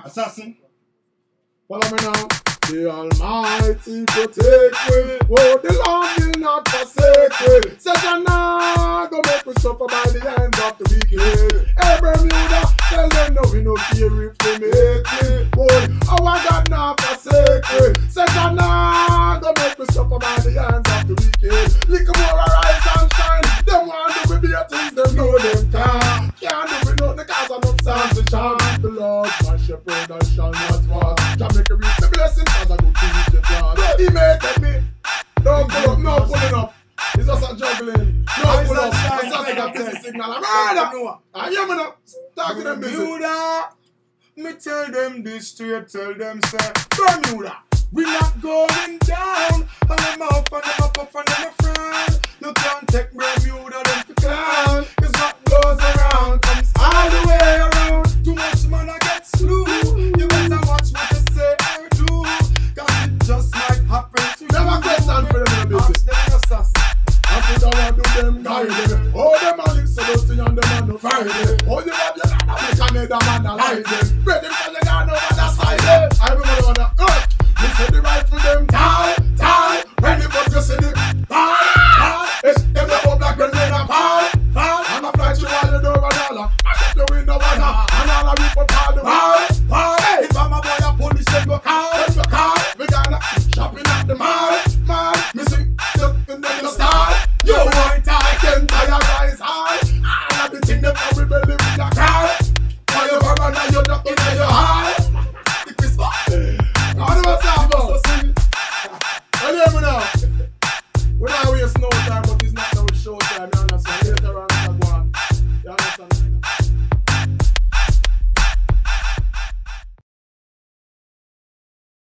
Assassin. Follow me now. The Almighty protect me. Oh, the Lord will not forsake me. Satan now go make me suffer by the hands of the wicked. Hey, Bermuda, tell them no, we no fear if they make me. Oh, our God not forsake me. Satan now go make me suffer by the hands of the wicked. Little more arise and shine. Them want to be better things, them know them can't. Can't do it, no, the cause of no sound to chant. The Lord, my shepherd, I shall not walk. Can make a reach the blessing. He made me. Don't pull up, no pulling up. It's just a juggling. No pull up. It's just a busy signal. I'm right. I hear me now. Talk to them busy. Bermuda. Me tell them this straight. Tell them say, Bermuda, we not going down. And them up and them up and them a frown. You can't take Bermuda them to clown. Cause what goes around comes all the way around. Too much man I get slew. You better watch what they say or do. Cause it just might happen to you. Never question for them in the business. Ask them assassin. I put on do them guide. Oh, them a live so dusty and them a no Friday. Oh, you have your man, I make a man a lie them.